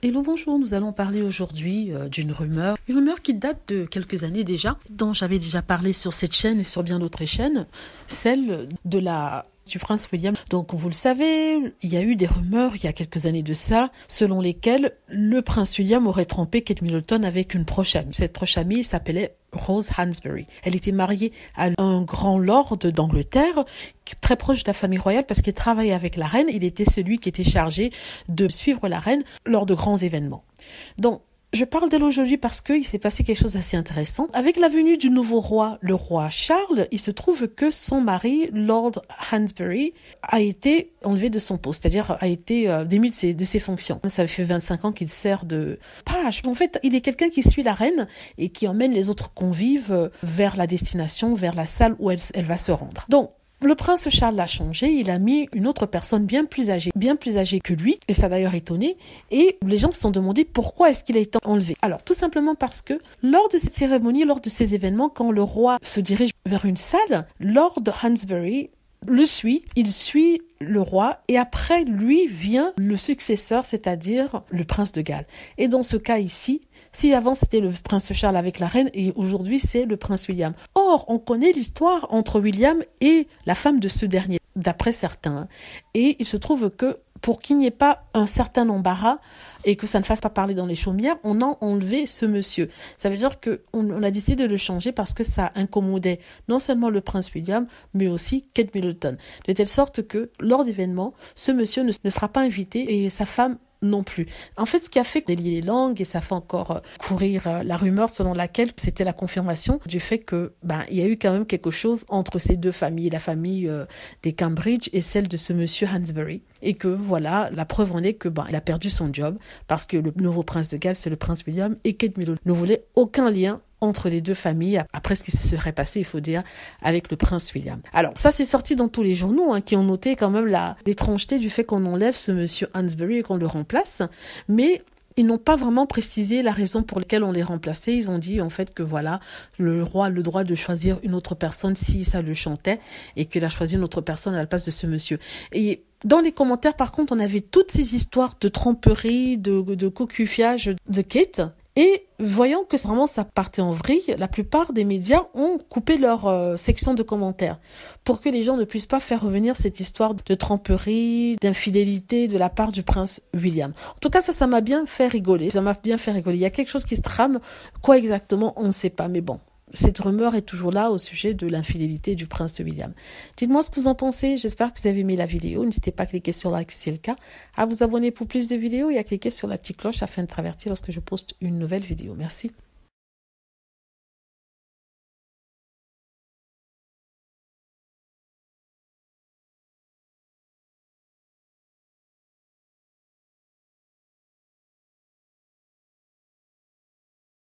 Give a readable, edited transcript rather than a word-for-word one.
Hello, bonjour, nous allons parler aujourd'hui d'une rumeur. Une rumeur qui date de quelques années déjà, dont j'avais déjà parlé sur cette chaîne et sur bien d'autres chaînes, celle du prince William. Donc vous le savez, il y a eu des rumeurs il y a quelques années de ça, selon lesquelles le prince William aurait trompé Kate Middleton avec une proche amie. Cette proche amie s'appelait Rose Hansbury. Elle était mariée à un grand lord d'Angleterre, très proche de la famille royale parce qu'il travaillait avec la reine. Il était celui qui était chargé de suivre la reine lors de grands événements. Donc, je parle d'elle aujourd'hui parce qu'il s'est passé quelque chose d'assez intéressant. Avec la venue du nouveau roi, le roi Charles, il se trouve que son mari, Lord Hansbury, a été enlevé de son poste, c'est-à-dire a été démis de ses fonctions. Ça fait 25 ans qu'il sert de page. En fait, il est quelqu'un qui suit la reine et qui emmène les autres convives vers la destination, vers la salle où elle va se rendre. Donc, le prince Charles l'a changé, il a mis une autre personne bien plus âgée que lui, et ça a d'ailleurs étonné, et les gens se sont demandé pourquoi est-ce qu'il a été enlevé. Alors, tout simplement parce que lors de cette cérémonie, lors de ces événements, quand le roi se dirige vers une salle, Lord Hansbury il suit le roi, et après lui vient le successeur, c'est-à-dire le prince de Galles. Et dans ce cas ici, si avant c'était le prince Charles avec la reine, et aujourd'hui c'est le prince William. Or, on connaît l'histoire entre William et la femme de ce dernier, d'après certains. Et il se trouve que pour qu'il n'y ait pas un certain embarras et que ça ne fasse pas parler dans les chaumières, on a enlevé ce monsieur. Ça veut dire qu'on a décidé de le changer parce que ça incommodait non seulement le prince William, mais aussi Kate Middleton. De telle sorte que, lors d'événements, ce monsieur ne sera pas invité et sa femme non plus. En fait, ce qui a fait délier les langues, et ça fait encore courir la rumeur selon laquelle c'était la confirmation du fait que il y a eu quand même quelque chose entre ces deux familles, la famille des Cambridge et celle de ce monsieur Hansbury, et que voilà, la preuve en est que il a perdu son job parce que le nouveau prince de Galles, c'est le prince William, et Kate Middleton ne voulait aucun lien entre les deux familles, après ce qui se serait passé, il faut dire, avec le prince William. Alors, ça c'est sorti dans tous les journaux, qui ont noté quand même l'étrangeté du fait qu'on enlève ce monsieur Hansbury et qu'on le remplace, mais ils n'ont pas vraiment précisé la raison pour laquelle on les remplaçait. Ils ont dit en fait que voilà, le roi a le droit de choisir une autre personne si ça le chantait, et qu'il a choisi une autre personne à la place de ce monsieur. Et dans les commentaires, par contre, on avait toutes ces histoires de tromperie, de cocufiage de Kate. Et voyant que vraiment ça partait en vrille, la plupart des médias ont coupé leur section de commentaires pour que les gens ne puissent pas faire revenir cette histoire de tromperie, d'infidélité de la part du prince William. En tout cas, ça m'a bien fait rigoler. Il y a quelque chose qui se trame. Quoi exactement, on ne sait pas. Mais bon, cette rumeur est toujours là au sujet de l'infidélité du prince William. Dites-moi ce que vous en pensez. J'espère que vous avez aimé la vidéo. N'hésitez pas à cliquer sur like si c'est le cas, à vous abonner pour plus de vidéos et à cliquer sur la petite cloche afin de être averti lorsque je poste une nouvelle vidéo. Merci.